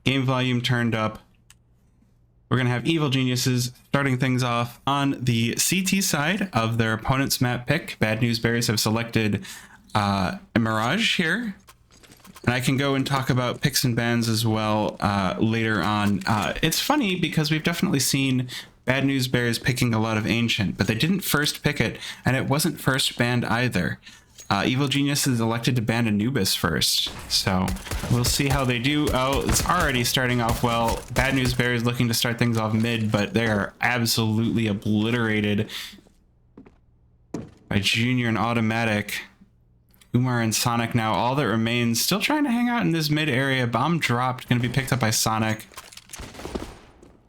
game volume turned up. We're going to have Evil Geniuses starting things off on the CT side of their opponent's map pick. Bad News Bears have selected a Mirage here. And I can go and talk about picks and bans as well later on. It's funny because we've definitely seen Bad News Bears picking a lot of Ancient, but they didn't first pick it, and it wasn't first banned either. Evil Geniuses elected to ban Anubis first, so we'll see how they do. Oh, it's already starting off well. Bad News Bears looking to start things off mid, but they are absolutely obliterated by Junior and Automatic. Umar and Sonic now, all that remains, still trying to hang out in this mid area. Bomb dropped, going to be picked up by Sonic.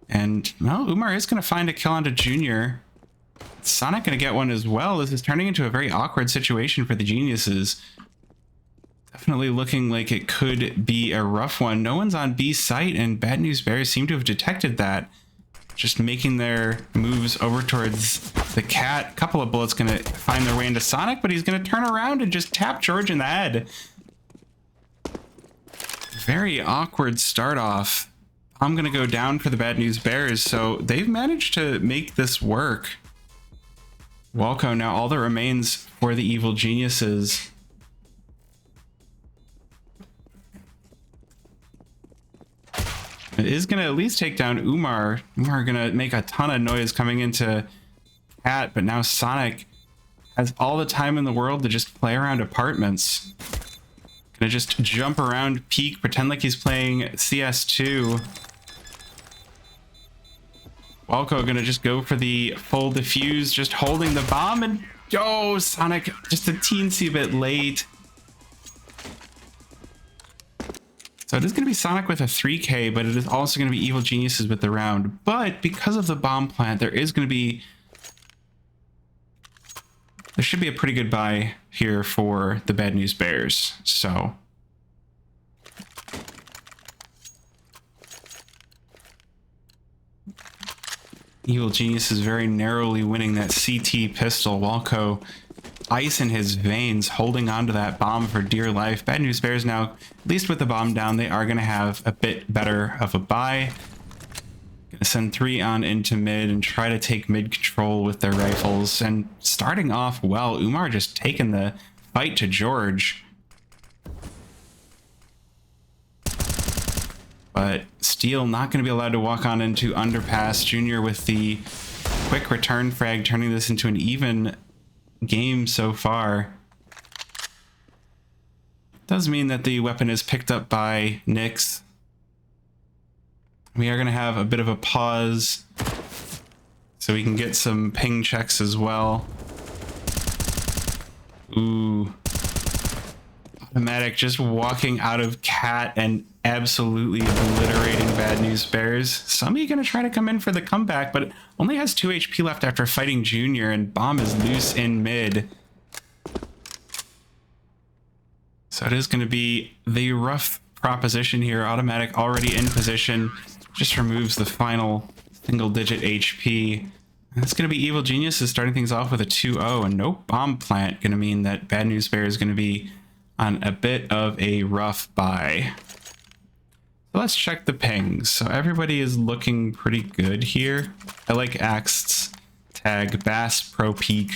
And, well, Umar is going to find a kill onto Junior. Sonic going to get one as well. This is turning into a very awkward situation for the Geniuses. Definitely looking like it could be a rough one. No one's on B site, and Bad News Bears seem to have detected that. Just making their moves over towards the cat. A couple of bullets going to find their way into Sonic, but he's going to turn around and just tap George in the head. Very awkward start off. I'm going to go down for the Bad News Bears, so they've managed to make this work. Walco now all that remains for the Evil Geniuses. It is going to at least take down Umar. Umar going to make a ton of noise coming into Cat, but now Sonic has all the time in the world to just play around apartments. Gonna just jump around, peek, pretend like he's playing CS2. Walco gonna just go for the full defuse, just holding the bomb, and oh, Sonic just a teensy bit late. So it is going to be Sonic with a 3K, but it is also going to be Evil Geniuses with the round. But because of the bomb plant, there should be a pretty good buy here for the Bad News Bears. So Evil Genius is very narrowly winning that CT pistol. Walco, ice in his veins, holding on to that bomb for dear life. Bad News Bears now, at least with the bomb down, they are going to have a bit better of a buy. Going to send 3 on into mid and try to take mid control with their rifles. And starting off well, Umar just taking the fight to George. But Steel not going to be allowed to walk on into underpass. Junior with the quick return frag, turning this into an even game so far. Does mean that the weapon is picked up by Nyx. We are going to have a bit of a pause so we can get some ping checks as well. Ooh. Automatic just walking out of Cat and absolutely obliterating Bad News Bears. Somebody going to try to come in for the comeback, but only has 2 HP left after fighting Junior, and Bomb is loose in mid. So it is going to be the rough proposition here. Automatic already in position, just removes the final single-digit HP. And it's going to be Evil Geniuses starting things off with a 2-0, and no bomb plant, going to mean that Bad News Bear is going to be on a bit of a rough buy. So let's check the pings. So everybody is looking pretty good here. I like Axt's tag, Bass Pro Peak.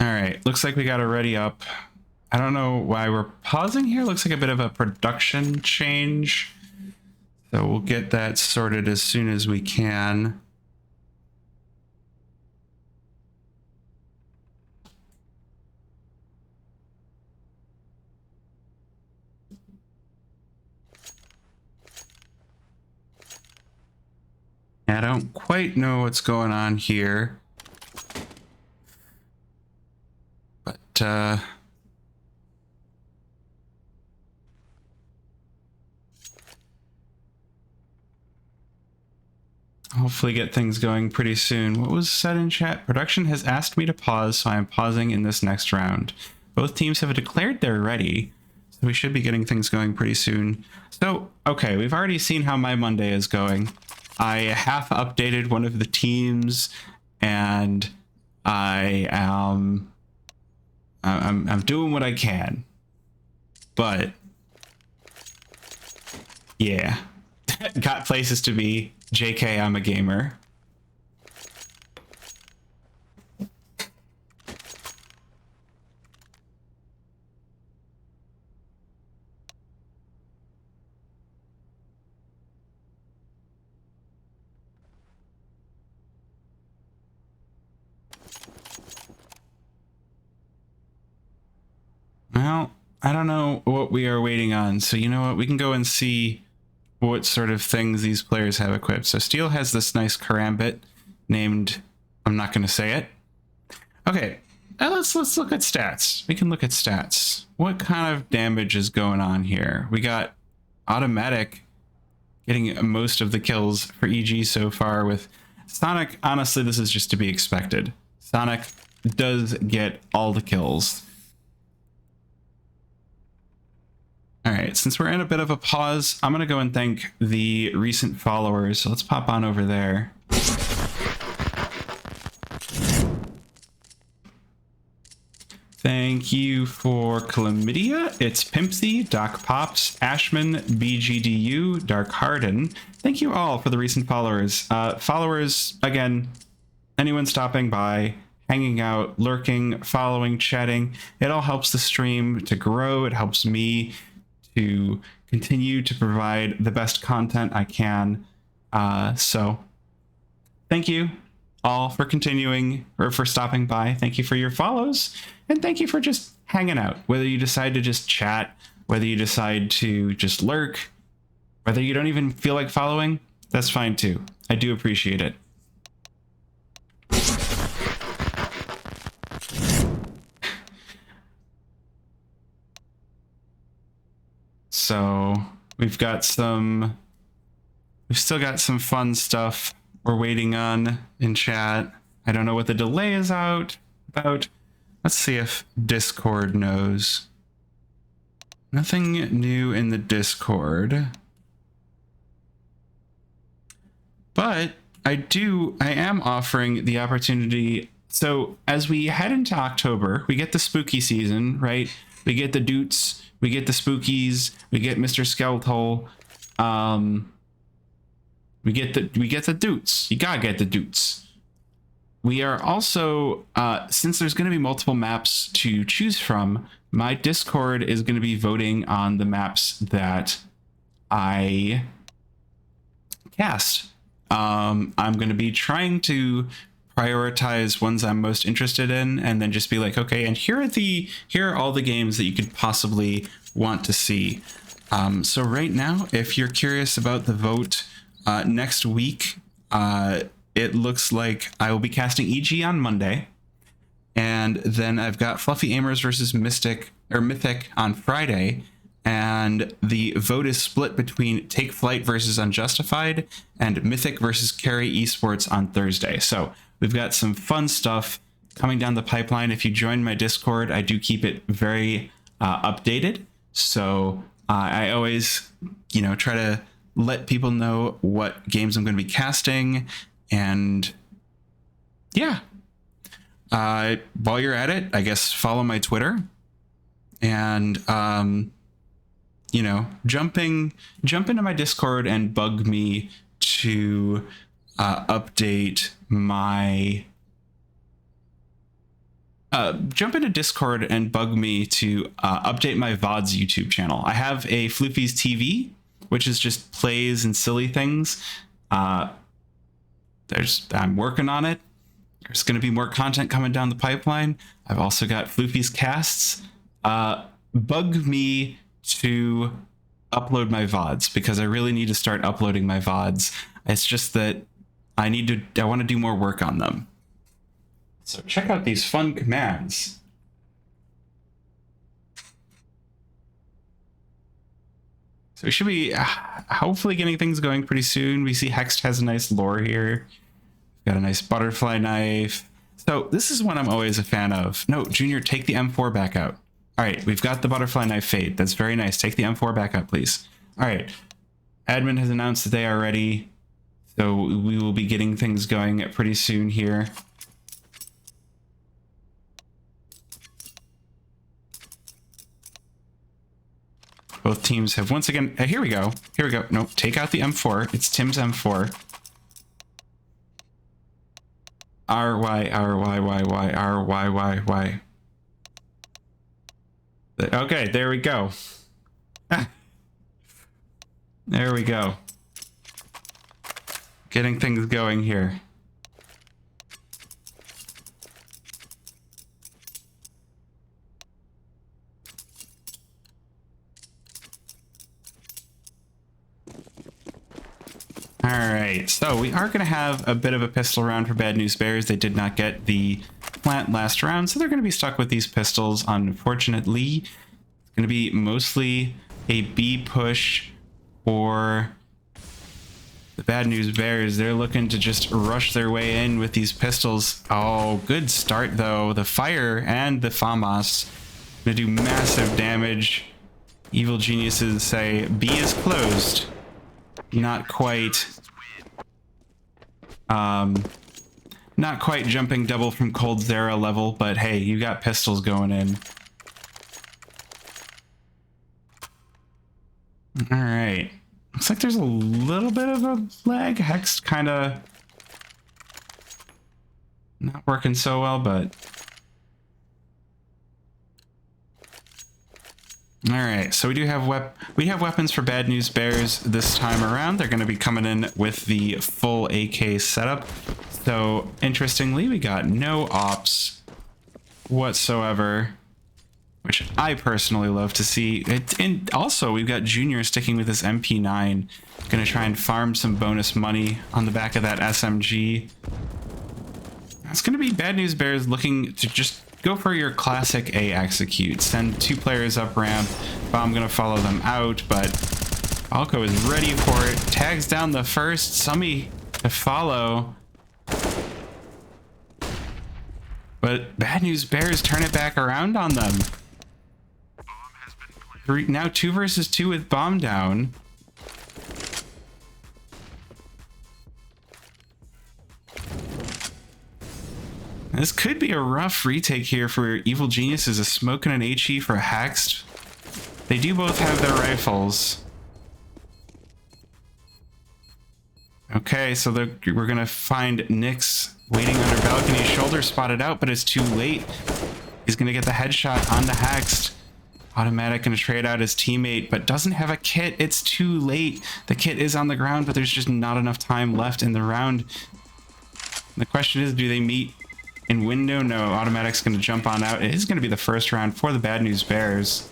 All right, looks like we got a ready up. I don't know why we're pausing here. Looks like a bit of a production change. So we'll get that sorted as soon as we can. I don't quite know what's going on here. But hopefully get things going pretty soon. What was said in chat? Production has asked me to pause, so I am pausing in this next round. Both teams have declared they're ready, so we should be getting things going pretty soon. So, okay, we've already seen how my Monday is going. I half updated one of the teams, and I'm doing what I can. But yeah, got places to be. JK, I'm a gamer. Well, I don't know what we are waiting on, so you know what? We can go and see what sort of things these players have equipped. So Steel has this nice karambit named, I'm not going to say it. Okay, let's look at stats. We can look at stats. What kind of damage is going on here? We got automatic getting most of the kills for EG so far. With Sonic, honestly, this is just to be expected. Sonic does get all the kills. All right, since we're in a bit of a pause, I'm going to go and thank the recent followers. So let's pop on over there. Thank you for Chlamydia. It's Pimpsy, Doc Pops, Ashman, BGDU, Dark Harden. Thank you all for the recent followers. Followers, again, anyone stopping by, hanging out, lurking, following, chatting. It all helps the stream to grow. It helps me to continue to provide the best content I can. So thank you all for continuing, or for stopping by. Thank you for your follows, and thank you for just hanging out. Whether you decide to just chat, whether you decide to just lurk, whether you don't even feel like following, that's fine too. I do appreciate it. So we've still got some fun stuff we're waiting on in chat. I don't know what the delay is about. Let's see if Discord knows. Nothing new in the Discord. But I am offering the opportunity. So as we head into October, we get the spooky season, right? We get the Doots, we get the Spookies, we get Mr. Skeletal. We get the Doots. You gotta get the Doots. We are also, since there's going to be multiple maps to choose from, my Discord is going to be voting on the maps that I cast. I'm going to be trying to prioritize ones I'm most interested in, and then just be like, okay, and here are all the games that you could possibly want to see. So right now, if you're curious about the vote, next week, it looks like I will be casting EG on Monday, and then I've got Fluffy Aimers versus Mythic on Friday, and the vote is split between Take Flight versus Unjustified and Mythic versus Carry Esports on Thursday. So we've got some fun stuff coming down the pipeline. If you join my Discord, I do keep it very updated. So I always, try to let people know what games I'm going to be casting. And yeah, while you're at it, I guess follow my Twitter, and jump into my Discord and bug me to update my jump into Discord and bug me to update my VODs YouTube channel. I have a Floofy's TV, which is just plays and silly things. I'm working on it. There's going to be more content coming down the pipeline. I've also got Floofy's Casts. Bug me to upload my VODs, because I really need to start uploading my VODs. It's just that I want to do more work on them. So check out these fun commands. So we should be hopefully getting things going pretty soon. We see Hext has a nice lore here. Got a nice butterfly knife. So this is what I'm always a fan of. No, Junior, take the M4 back out. All right, we've got the butterfly knife fade. That's very nice. Take the M4 back out, please. All right. Admin has announced that they are ready. So we will be getting things going pretty soon here. Both teams have once again, here we go. Here we go. No, take out the M4. It's Tim's M4. R-Y, R-Y, Y-Y, R-Y, Y-Y. Okay, there we go. There we go. Getting things going here. All right, so we are going to have a bit of a pistol round for Bad News Bears. They did not get the plant last round, so they're going to be stuck with these pistols, unfortunately. It's going to be mostly a B push for the Bad News Bears. They're looking to just rush their way in with these pistols. Oh, good start, though. The fire and the FAMAS going to do massive damage. Evil Geniuses say B is closed. Not quite jumping double from Cold Zera level, but hey, you got pistols going in. All right, looks like there's a little bit of a lag. Hex kind of not working so well, but all right, so we have weapons for Bad News Bears this time around. They're going to be coming in with the full AK setup. So interestingly, we got no ops whatsoever, which I personally love to see. And also, we've got Junior sticking with this MP9, going to try and farm some bonus money on the back of that SMG. It's going to be Bad News Bears looking to just go for your classic A execute. Send two players up ramp. Bomb gonna follow them out, but Falco is ready for it. Tags down the first. Summy to follow. But Bad News Bears turn it back around on them. Now 2 versus 2 with bomb down. This could be a rough retake here for Evil Geniuses, a smoke and an HE for Hext. They do both have their rifles. Okay, so we're gonna find Nyx waiting under balcony, shoulder spotted out, but it's too late. He's gonna get the headshot on the Hext. Automatic gonna trade out his teammate, but doesn't have a kit. It's too late. The kit is on the ground, but there's just not enough time left in the round. The question is, do they meet in window? No, Automatic's going to jump on out. It is going to be the first round for the Bad News Bears.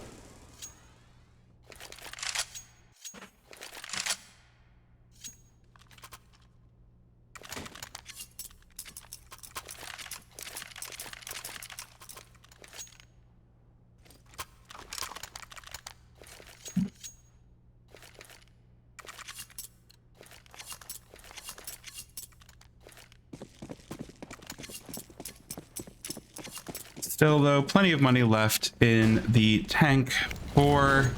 Still, though, plenty of money left in the tank for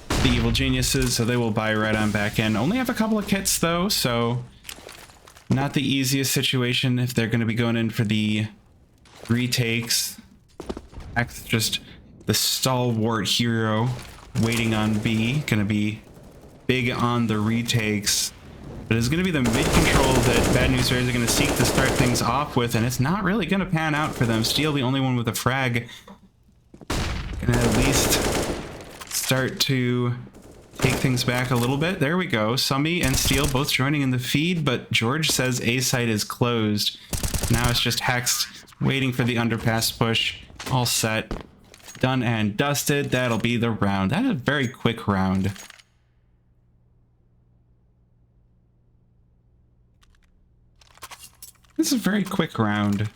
the Evil Geniuses, so they will buy right on back in. Only have a couple of kits, though, so not the easiest situation if they're going to be going in for the retakes. X just the stalwart hero waiting on B, going to be big on the retakes. But it's going to be the mid-control that Bad News Bears are going to seek to start things off with, and it's not really going to pan out for them. Steel, the only one with a frag, going to at least start to take things back a little bit. There we go. Summy and Steel both joining in the feed, but George says A site is closed. Now it's just Hext waiting for the underpass push. All set. Done and dusted. That'll be the round. That is a very quick round. This is a very quick round.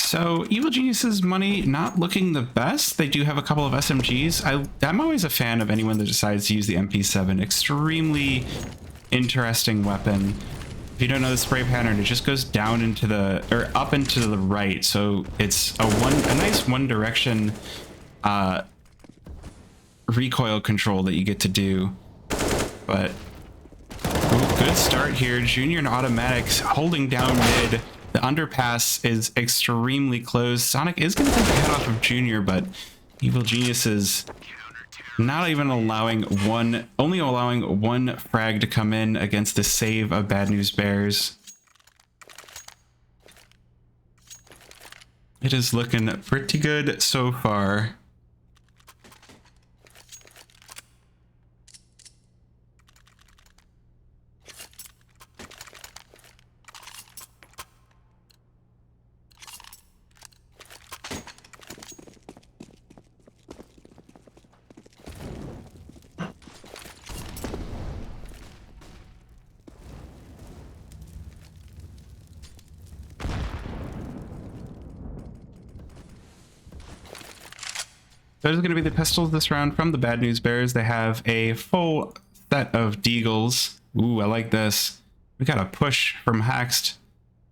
So Evil Genius's money not looking the best. They do have a couple of SMGs. I'm always a fan of anyone that decides to use the MP7. Extremely interesting weapon. If you don't know the spray pattern, it just goes down into the, or up into the right. So it's a nice one direction recoil control that you get to do. But good start here. Junior and Automatics holding down mid. The underpass is extremely close. Sonic is going to take the head off of Junior, but Evil Genius is not even only allowing one frag to come in against the save of Bad News Bears. It is looking pretty good so far. Those are going to be the pistols this round from the Bad News Bears. They have a full set of deagles. Ooh, I like this. We got a push from Hext,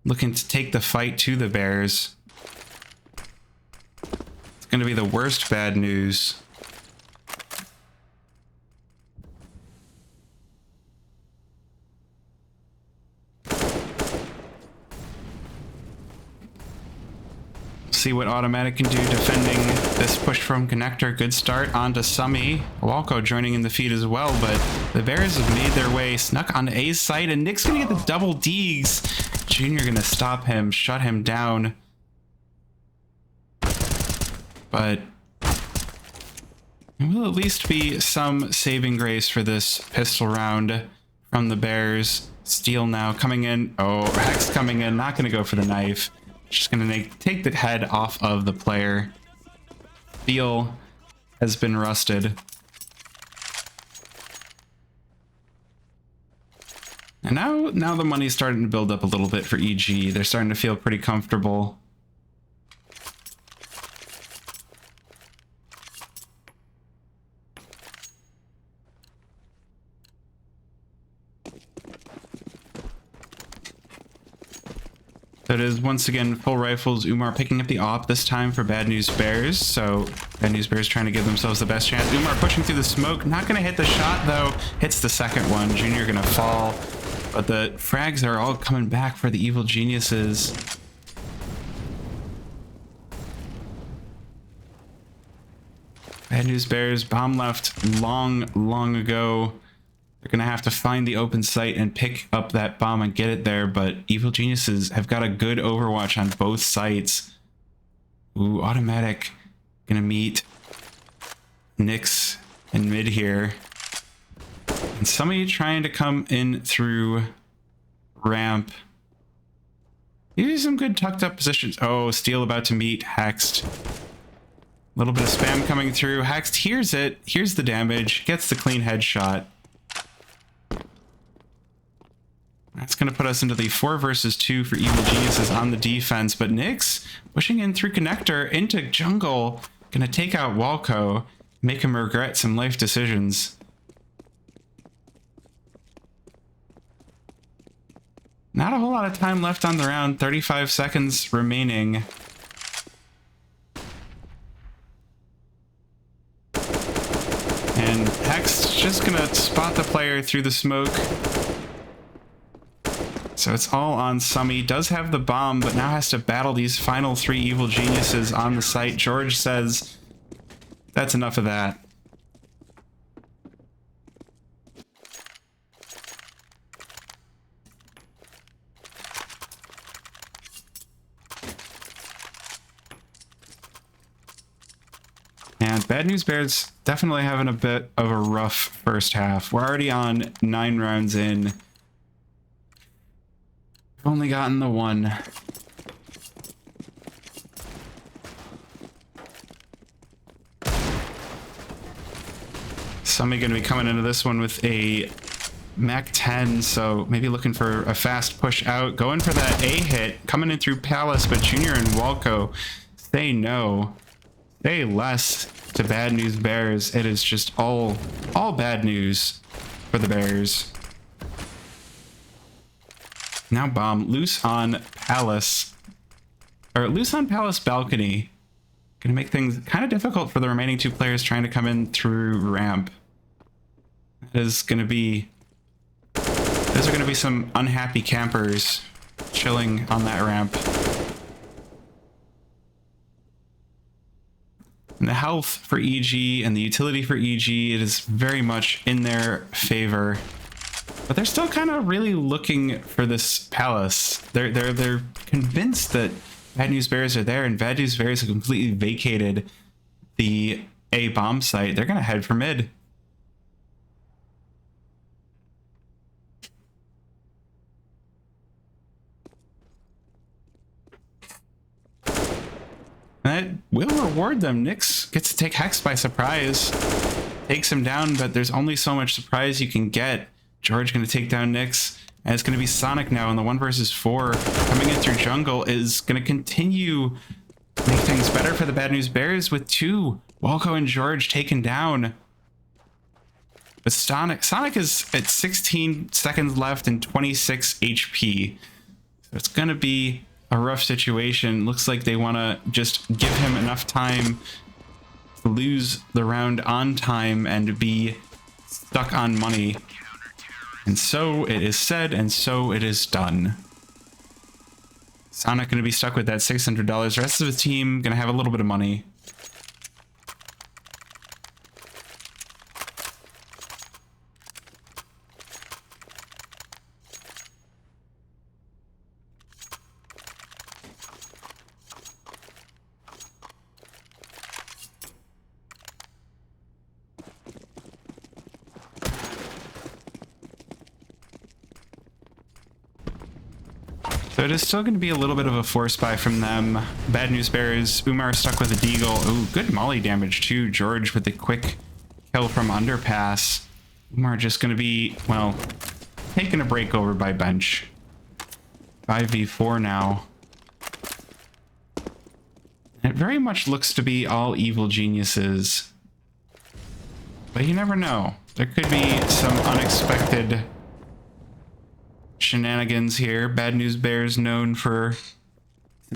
looking to take the fight to the Bears. It's going to be the worst bad news. See what Automatic can do defending this push from Connector. Good start onto Summy. Walco joining in the feed as well, but the Bears have made their way, snuck onto A's site, and Nick's gonna get the double Ds. Junior gonna stop him, shut him down. But it will at least be some saving grace for this pistol round from the Bears. Steel now coming in. Oh, Hex coming in, not gonna go for the knife. Just gonna take the head off of the player. Steel has been rusted. And now the money's starting to build up a little bit for EG. They're starting to feel pretty comfortable. So it is once again full rifles. Umar picking up the op this time for Bad News Bears. So Bad News Bears trying to give themselves the best chance. Umar pushing through the smoke. Not going to hit the shot though. Hits the second one. Junior going to fall. But the frags are all coming back for the Evil Geniuses. Bad News Bears bomb left long ago. They're going to have to find the open site and pick up that bomb and get it there, but Evil Geniuses have got a good overwatch on both sites. Ooh, Automatic going to meet Nyx in mid here. And somebody trying to come in through ramp. These are some good tucked up positions. Oh, Steel about to meet Hext. A little bit of spam coming through. Hext hears it. Here's the damage. Gets the clean headshot. That's going to put us into the 4 versus 2 for Evil Geniuses on the defense. But Nyx pushing in through Connector into jungle. Going to take out Walco. Make him regret some life decisions. Not a whole lot of time left on the round. 35 seconds remaining. And Hex just going to spot the player through the smoke. So it's all on Summy. Does have the bomb, but now has to battle these final 3 Evil Geniuses on the site. George says, that's enough of that. And Bad News Bears definitely having a bit of a rough first half. We're already on 9 rounds in. Only gotten the 1. Somebody gonna be coming into this one with a Mac 10, so maybe looking for a fast push out. Going for that A hit, coming in through Palace, but Junior and Walco say no. Say less to Bad News Bears. It is just all bad news for the Bears. Now bomb. Loose on Palace. Or loose on Palace balcony. Gonna make things kind of difficult for the remaining two players trying to come in through ramp. That is gonna be... Those are gonna be some unhappy campers chilling on that ramp. And the health for EG and the utility for EG, it is very much in their favor. But they're still kind of really looking for this Palace. They're convinced that Bad News Bears are there, and Bad News Bears have completely vacated the A bomb site. They're gonna head for mid. That will reward them. Nyx gets to take Hex by surprise. Takes him down, but there's only so much surprise you can get. George going to take down Nyx. And it's going to be Sonic now in the 1 versus 4. Coming in through jungle is going to continue to make things better for the Bad News Bears with 2. Walco and George taken down. But Sonic is at 16 seconds left and 26 HP. So it's going to be a rough situation. Looks like they want to just give him enough time to lose the round on time and be stuck on money. And so it is said, and so it is done. Sonic going to be stuck with that $600. The rest of the team going to have a little bit of money. So it is still going to be a little bit of a force buy from them. Bad News Bears, Umar stuck with a deagle. Ooh, good molly damage too. George with the quick kill from underpass. Umar just going to be, well, taking a break over by bench. 5v4 now. It very much looks to be all evil geniuses. But you never know. There could be some unexpected shenanigans here. Bad News Bears known for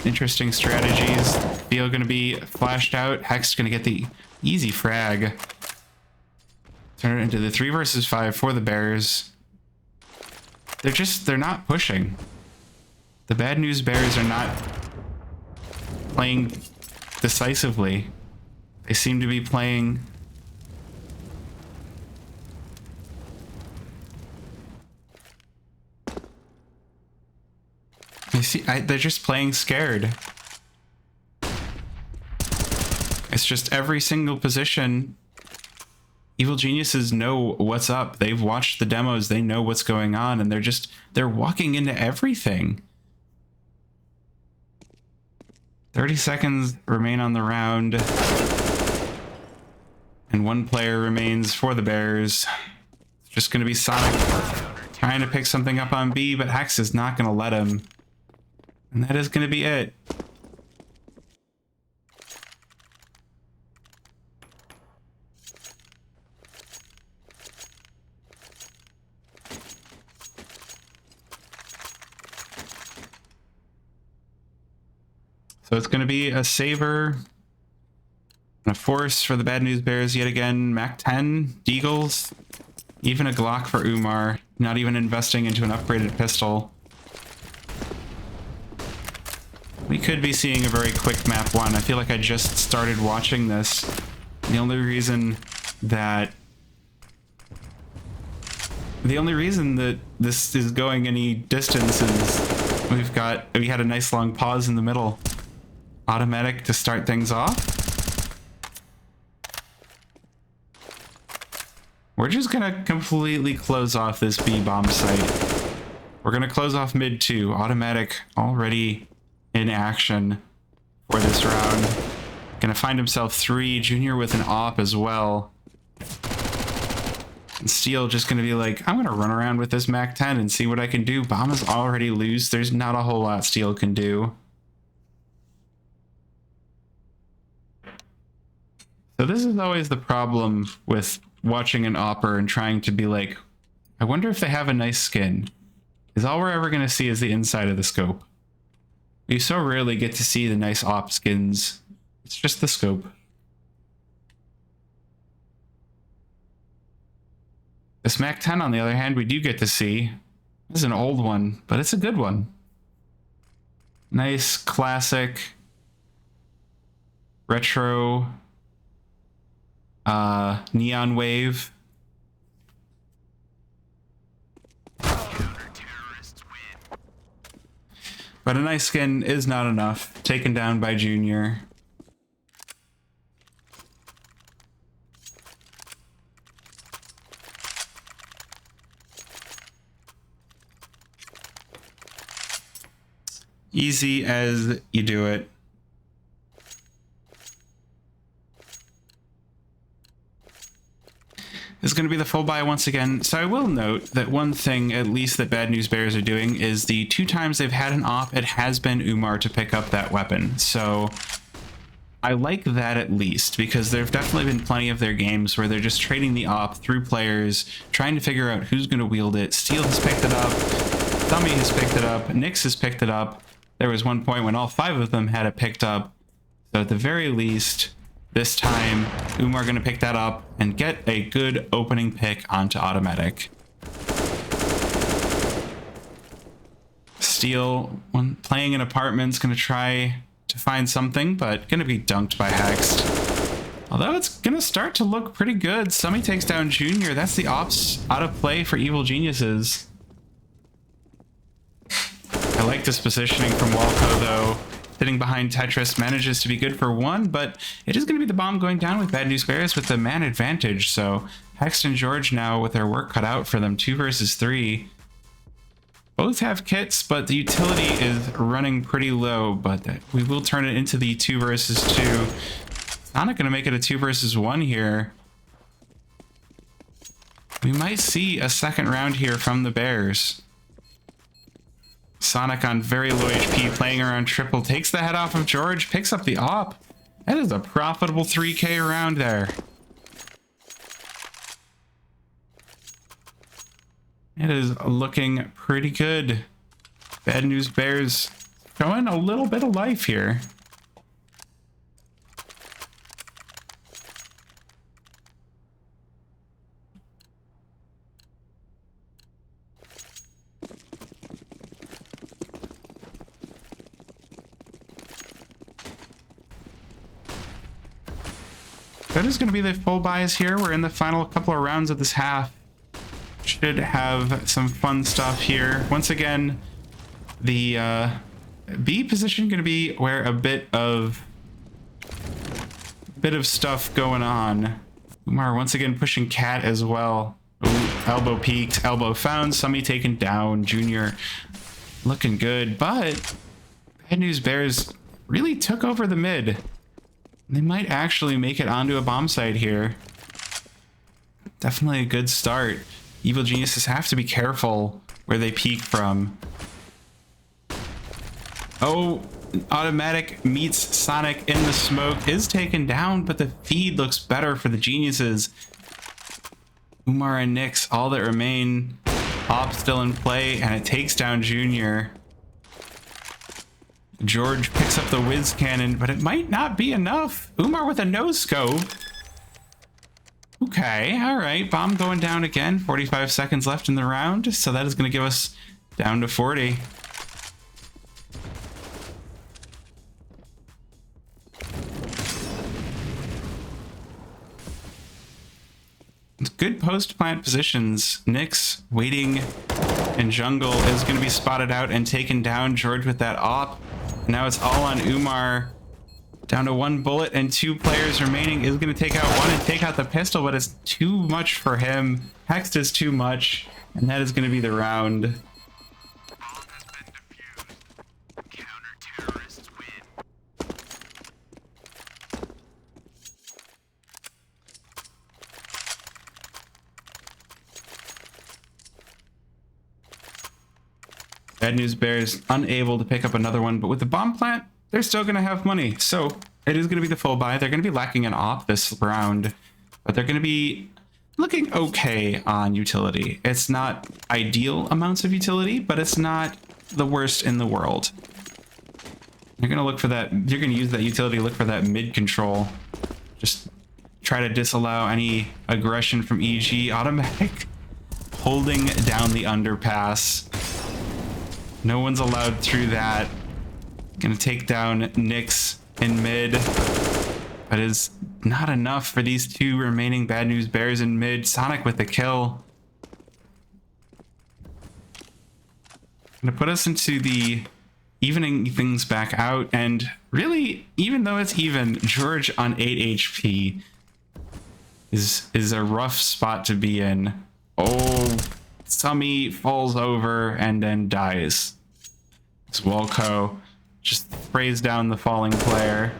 interesting strategies. Theo gonna be flashed out. Hex gonna get the easy frag. Turn it into the 3 versus 5 for the Bears. They're not pushing. The Bad News Bears are not playing decisively. They seem to be playing they're just playing scared. It's just every single position. Evil geniuses know what's up. They've watched the demos. They know what's going on, and they're walking into everything. 30 seconds remain on the round. And 1 player remains for the Bears. It's just going to be Sonic trying to pick something up on B, but Hex is not going to let him. And that is going to be it. So it's going to be a Saber and a Force for the Bad News Bears yet again. Mac 10, Deagles, even a Glock for Umar. Not even investing into an upgraded pistol. We could be seeing a very quick map 1. I feel like I just started watching this. The only reason that this is going any distance is we had a nice long pause in the middle. Automatic to start things off. We're just gonna completely close off this B bomb site. We're gonna close off mid 2. Automatic already in action for this round. Gonna find himself 3. Junior with an op as well. And Steel just going to be like, I'm going to run around with this MAC-10 and see what I can do. Bomb is already loose. There's not a whole lot Steel can do. So this is always the problem with watching an Opper and trying to be like, I wonder if they have a nice skin. Because all we're ever going to see is the inside of the scope. You so rarely get to see the nice op skins. It's just the scope. This MAC-10, on the other hand, we do get to see. This is an old one, but it's a good one. Nice, classic, retro, neon wave. But a nice skin is not enough. Taken down by Junior. Easy as you do it. Is going to be the full buy once again. So I will note that one thing, at least, that Bad News Bears are doing is the 2 times they've had an op, it has been Umar to pick up that weapon. So I like that at least, because there have definitely been plenty of their games where they're just trading the op through players, trying to figure out who's going to wield it. Steel has picked it up. Thummy has picked it up. Nyx has picked it up. There was one point when all 5 of them had it picked up. So at the very least, this time, Umar going to pick that up and get a good opening pick onto automatic. Steel, when playing in apartments, going to try to find something, but going to be dunked by Hexed. Although it's going to start to look pretty good. Summy takes down Junior. That's the ops out of play for Evil Geniuses. I like this positioning from Walco, though. Sitting behind Tetris manages to be good for 1, but it is going to be the bomb going down with Bad News Bears with the man advantage. So Hext and George now with their work cut out for them, 2 versus 3. Both have kits, but the utility is running pretty low, but we will turn it into the 2 versus 2. Sonic going to make it a 2 versus 1 here. We might see a second round here from the Bears. Sonic on very low HP, playing around triple, takes the head off of George, picks up the op. That is a profitable 3K round there. It is looking pretty good. Bad News Bears showing a little bit of life here. That is going to be the full buys here. We're in the final couple of rounds of this half. Should have some fun stuff here. Once again, the B position going to be where a bit of stuff going on. Umar once again pushing Cat as well. Ooh, elbow peaked, elbow found, Summy taken down, Junior looking good, but Bad News Bears really took over the mid. They might actually make it onto a bomb site here. Definitely a good start. Evil Geniuses have to be careful where they peek from. Oh, automatic meets Sonic in the smoke, is taken down, but the feed looks better for the Geniuses. Umar and Nyx, all that remain. Op still in play, and it takes down Junior. George picks up the whiz cannon, but it might not be enough. Umar with a no scope. Okay, all right. Bomb going down again. 45 seconds left in the round, so that is going to give us down to 40. Good post-plant positions. Nyx waiting in jungle is going to be spotted out and taken down. George with that op. Now it's all on Umar. Down to 1 bullet and 2 players remaining. Is going to take out 1 and take out the pistol, but it's too much for him. Hext is too much, and that is going to be the round. Bad News Bears unable to pick up another one, but with the bomb plant, they're still going to have money. So it is going to be the full buy. They're going to be lacking an op this round, but they're going to be looking okay on utility. It's not ideal amounts of utility, but it's not the worst in the world. You're going to look for that. You're going to use that utility to look for that mid control. Just try to disallow any aggression from EG. Automatic holding down the underpass. No one's allowed through that. Gonna take down Nyx in mid. But is not enough for these two remaining Bad News Bears in mid. Sonic with the kill. Gonna put us into the evening things back out. And really, even though it's even, George on 8 HP is a rough spot to be in. Oh, Summy falls over and then dies. Swolko just sprays down the falling player.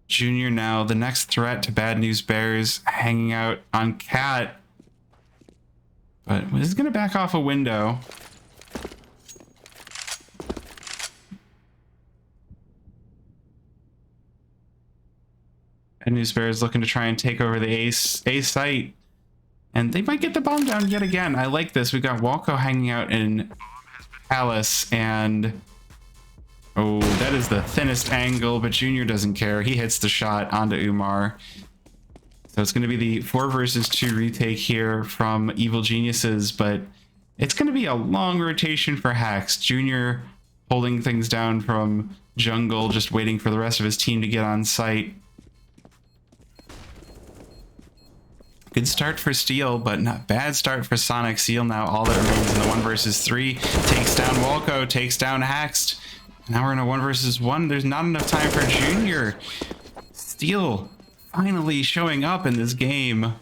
Junior now, the next threat to Bad News Bears, hanging out on Cat. But this is going to back off a window. Bad News Bears looking to try and take over the A site. And they might get the bomb down yet again. I like this. We've got Walco hanging out in Palace, and oh, that is the thinnest angle, but Junior doesn't care. He hits the shot onto Umar. So it's going to be the 4 versus 2 retake here from Evil Geniuses, but it's going to be a long rotation for Hex. Junior holding things down from jungle, just waiting for the rest of his team to get on site. Good start for Steel, but not bad start for Sonic. Steel now all that remains in the 1 versus 3. Takes down Walco, takes down Haxed. Now we're in a 1 versus 1. There's not enough time for Junior. Steel finally showing up in this game.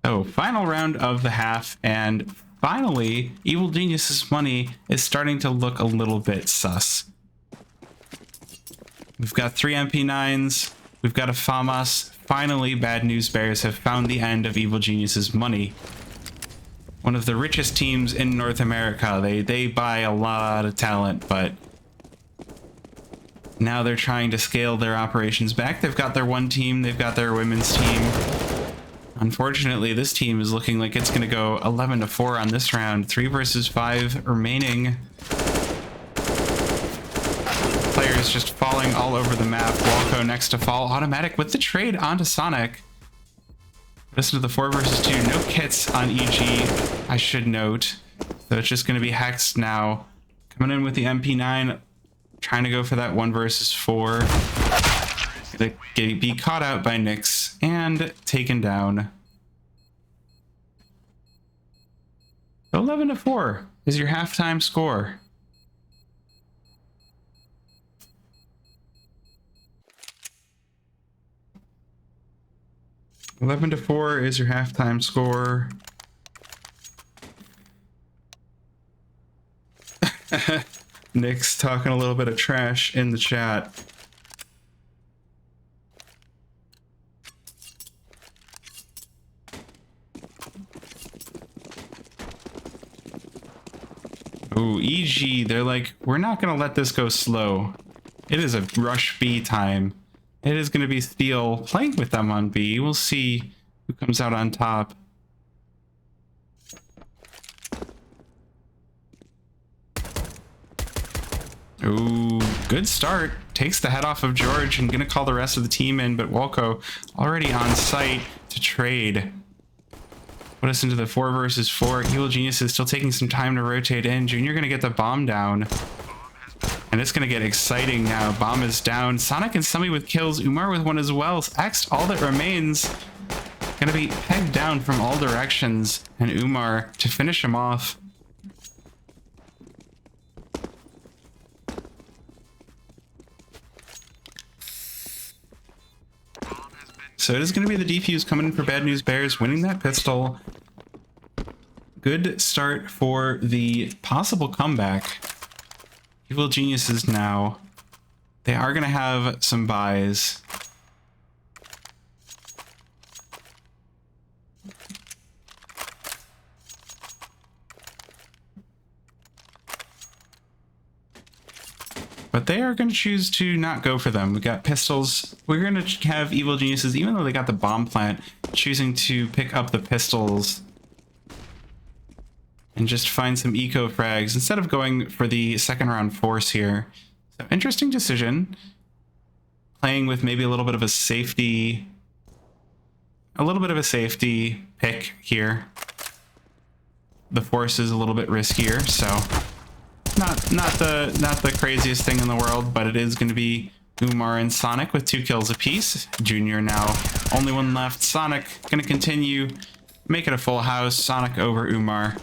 So, final round of the half, and finally, Evil Genius's money is starting to look a little bit sus. We've got 3 MP9s, we've got a FAMAS. Finally, Bad News Bears have found the end of Evil Genius's money. One of the richest teams in North America. They buy a lot of talent, but now they're trying to scale their operations back. They've got their one team, they've got their women's team. Unfortunately, this team is looking like it's going to go 11-4 on this round. 3 versus 5 remaining. Players just falling all over the map. Walco next to fall. Automatic with the trade onto Sonic. Listen to the 4 versus 2. No kits on EG, I should note. So it's just going to be Hex now. Coming in with the MP9. Trying to go for that 1 versus 4. Gonna be caught out by Nyx and taken down. 11-4 is your halftime score. $11-4 is your halftime score. Nyx talking a little bit of trash in the chat. Oh, EG, they're like, we're not going to let this go slow. It is a rush B time. It is going to be Steel playing with them on B. We'll see who comes out on top. Ooh, good start. Takes the head off of George and going to call the rest of the team in, but Walco already on site to trade. Put us into the 4 versus 4. Evil Genius is still taking some time to rotate in. Junior going to get the bomb down. And it's going to get exciting now. Bomb is down. Sonic and Summy with kills. Umar with one as well. X, all that remains. Going to be pegged down from all directions. And Umar to finish him off. So it is going to be the defuse coming in for Bad News Bears, winning that pistol. good start for the possible comeback. Evil Geniuses now. They are going to have some buys. But they are going to choose to not go for them. We got pistols. We're going to have Evil Geniuses, even though they got the bomb plant, choosing to pick up the pistols and just find some eco frags instead of going for the second round force here. So interesting decision. Playing with maybe a little bit of a safety pick here. The force is a little bit riskier, so not the craziest thing in the world, but it is going to be Umar and Sonic with 2 kills apiece. Junior now only one left. Sonic going to continue, make it a full house. Sonic over Umar.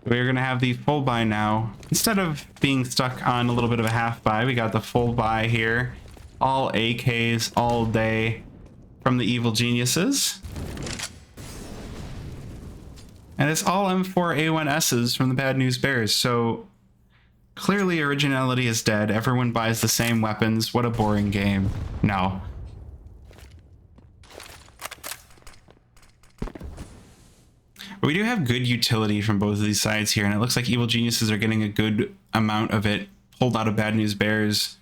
We're going to have the full buy now. Instead of being stuck on a little bit of a half buy, we got the full buy here. All AKs all day from the Evil Geniuses. And it's all M4A1Ss from the Bad News Bears. So clearly originality is dead. Everyone buys the same weapons. What a boring game. No. But we do have good utility from both of these sides here, and it looks like Evil Geniuses are getting a good amount of it pulled out of Bad News Bears.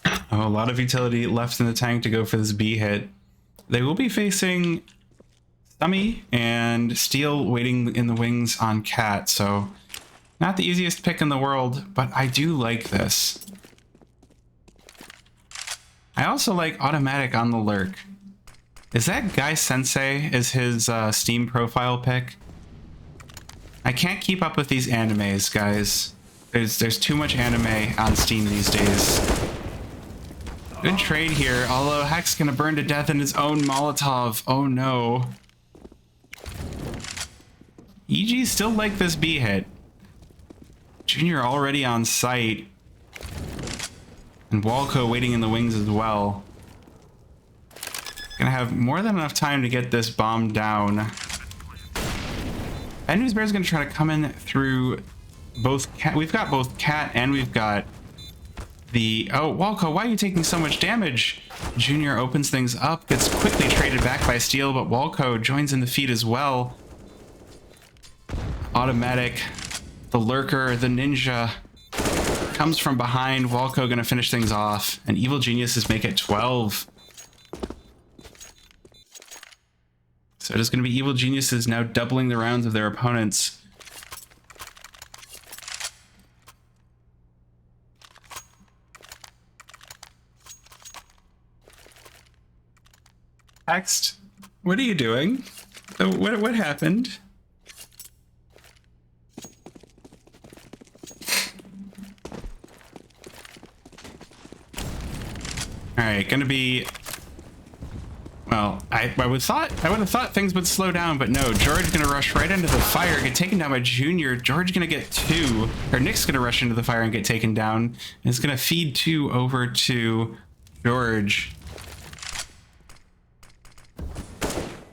Oh, a lot of utility left in the tank to go for this B hit. They will be facing Stummy and Steel waiting in the wings on Cat, so not the easiest pick in the world, but I do like this. I also like Automatic on the Lurk. Is that Guy Sensei is his Steam profile pick? I can't keep up with these animes, guys. There's too much anime on Steam these days. Good trade here, although Heck's gonna burn to death in his own Molotov. Oh no. EG still like this B hit. Junior already on site. And Walco waiting in the wings as well. Gonna have more than enough time to get this bomb down. Bad News Bear is gonna try to come in through both Cat. We've got both Cat and we've got the... Oh, Walco, why are you taking so much damage? Junior opens things up, gets quickly traded back by Steel, but Walco joins in the feed as well. Automatic, the Lurker, the Ninja... comes from behind. Walco gonna finish things off, and Evil Geniuses make it 12. So it is gonna be Evil Geniuses now doubling the rounds of their opponents. Text, what are you doing? What happened? All right, gonna be. Well, I would have thought things would slow down, but no. George gonna rush right into the fire, get taken down by Junior. George gonna get 2, or Nick's gonna rush into the fire and get taken down. And it's gonna feed 2 over to George.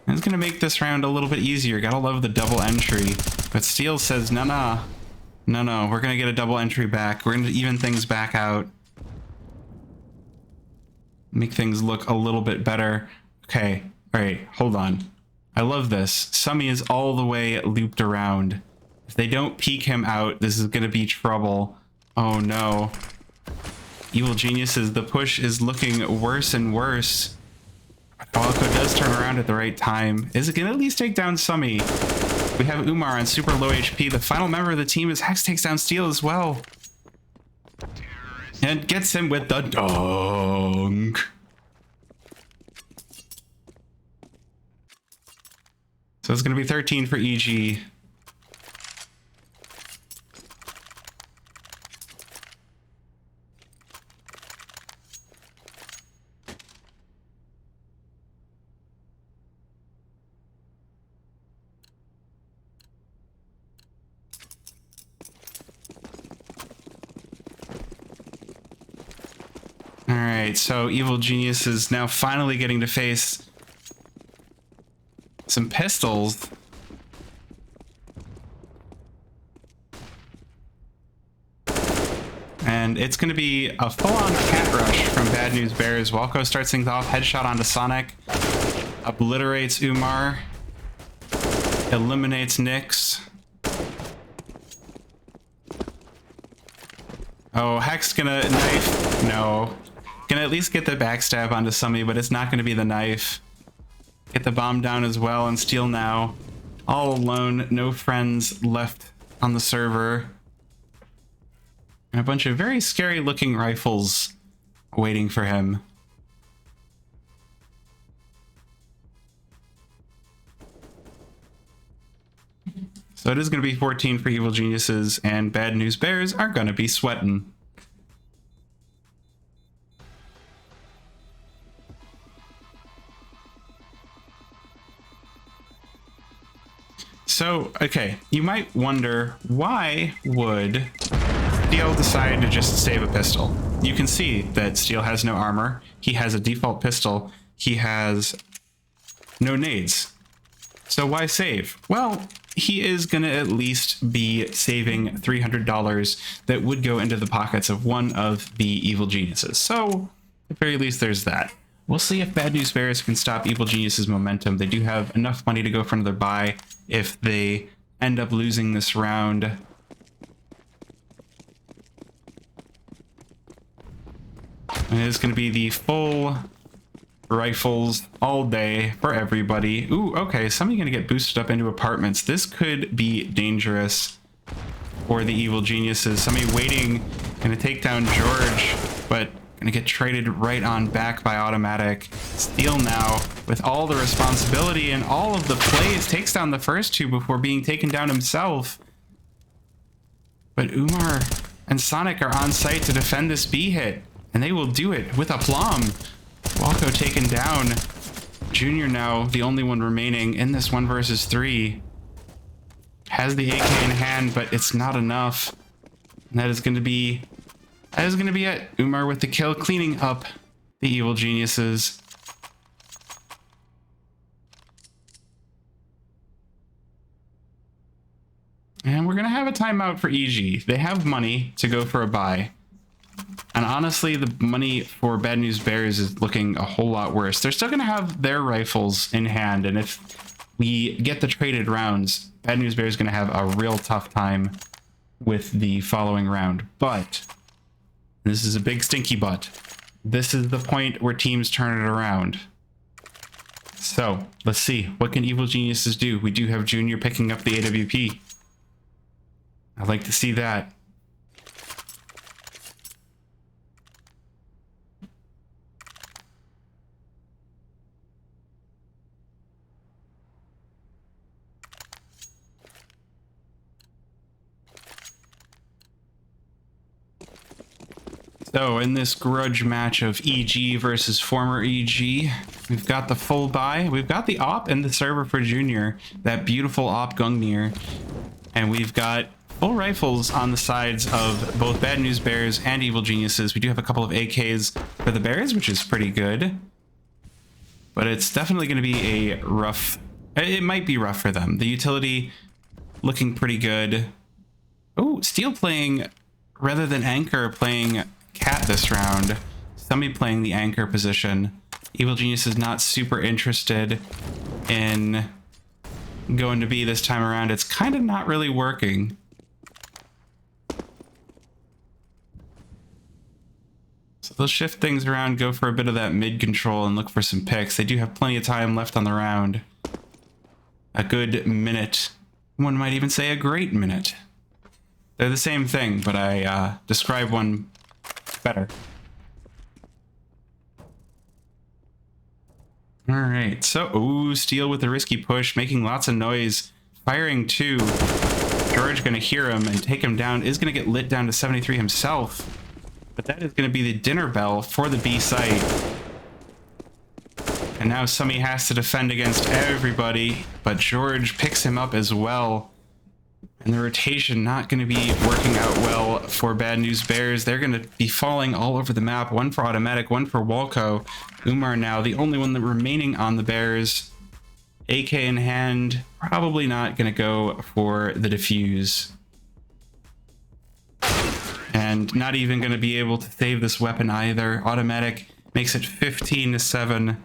And it's gonna make this round a little bit easier. Gotta love the double entry, but Steel says no. We're gonna get a double entry back. We're gonna even things back out. Make things look a little bit better. Okay, all right, hold on. I love this. Summy is all the way looped around. If they don't peek him out, this is gonna be trouble. Oh no. Evil Geniuses, the push is looking worse and worse. Walco does turn around at the right time. Is it gonna at least take down Summy? We have Umar on super low HP. The final member of the team is Hex takes down Steel as well. And gets him with the dunk. So it's going to be 13 for EG. All right, so Evil Genius is now finally getting to face some pistols. And it's going to be a full-on cat rush from Bad News Bears. Walco starts things off, headshot onto Sonic, obliterates Umar, eliminates Nyx. Oh, Heck's gonna knife. No. Gonna at least get the backstab onto somebody, but it's not gonna be the knife. Get the bomb down as well, and Steel now all alone, no friends left on the server. And a bunch of very scary looking rifles waiting for him. So it is going to be 14 for Evil Geniuses, and Bad News Bears are going to be sweating. So, okay, you might wonder, why would Steel decide to just save a pistol? You can see that Steel has no armor. He has a default pistol. He has no nades. So why save? Well, he is going to at least be saving $300 that would go into the pockets of one of the Evil Geniuses. So, at the very least, there's that. We'll see if Bad News Bears can stop Evil Genius's momentum. They do have enough money to go for another buy if they end up losing this round. And it's going to be the full rifles all day for everybody. Ooh, okay, somebody going to get boosted up into apartments. This could be dangerous for the Evil Geniuses. Somebody waiting, going to take down George, but going to get traded right on back by Automatic. Steel now, with all the responsibility and all of the plays, takes down the first two before being taken down himself. But Umar and Sonic are on site to defend this B hit, and they will do it with aplomb. Walco taken down. Junior now, the only one remaining in this 1 versus 3. Has the AK in hand, but it's not enough. And that is going to be it. Umar with the kill, cleaning up the Evil Geniuses. And we're going to have a timeout for EG. They have money to go for a buy. And honestly, the money for Bad News Bears is looking a whole lot worse. They're still going to have their rifles in hand, and if we get the traded rounds, Bad News Bears is going to have a real tough time with the following round. But this is a big stinky butt. This is the point where teams turn it around. So let's see, what can Evil Geniuses do? We do have Junior picking up the AWP. I'd like to see that. So in this grudge match of EG versus former EG, we've got the full buy. We've got the op and the server for Junior, that beautiful op Gungnir. And we've got full rifles on the sides of both Bad News Bears and Evil Geniuses. We do have a couple of AKs for the Bears, which is pretty good. But it's definitely going to be a rough... It might be rough for them. The utility looking pretty good. Oh, Steel playing, rather than Anchor, playing Cat this round. Somebody playing the Anchor position. Evil Genius is not super interested in going to B this time around. It's kind of not really working. So they'll shift things around, go for a bit of that mid control, and look for some picks. They do have plenty of time left on the round. A good minute. One might even say a great minute. They're the same thing, but I describe one better. All right, so, ooh, Steel with the risky push, making lots of noise, firing 2. George gonna hear him and take him down, is gonna get lit down to 73 himself. But that is gonna be the dinner bell for the B site. And now Summy has to defend against everybody, but George picks him up as well. And the rotation not going to be working out well for Bad News Bears. They're going to be falling all over the map. One for Automatic, one for Walco. Umar now the only one that remaining on the Bears. AK in hand, probably not going to go for the defuse. And not even going to be able to save this weapon either. Automatic makes it 15-7.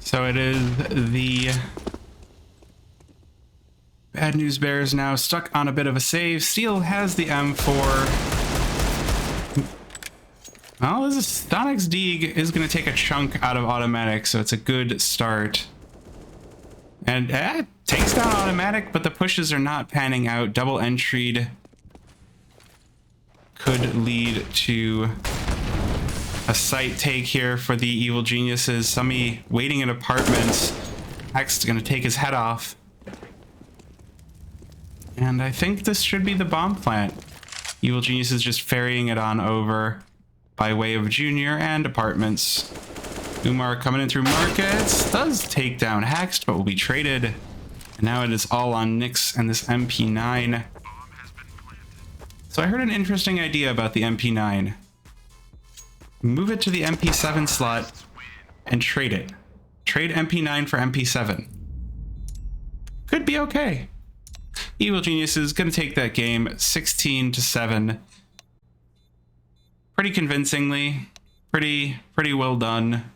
So it is the Bad News Bears now stuck on a bit of a save. Steel has the M4. Well, this is Stonix Deeg is going to take a chunk out of Automatic, so it's a good start. And takes down Automatic, but the pushes are not panning out. Double entry'd could lead to a site take here for the Evil Geniuses. Summy waiting in apartments. Hex gonna take his head off. And I think this should be the bomb plant. Evil Geniuses just ferrying it on over by way of Junior and apartments. Umar coming in through markets. Does take down Hext, but will be traded. And now it is all on Nyx and this MP9. So I heard an interesting idea about the MP9. Move it to the MP7 slot and trade it. Trade MP9 for MP7. Could be okay. Evil Genius is going to take that game 16-7. Pretty convincingly. Pretty well done.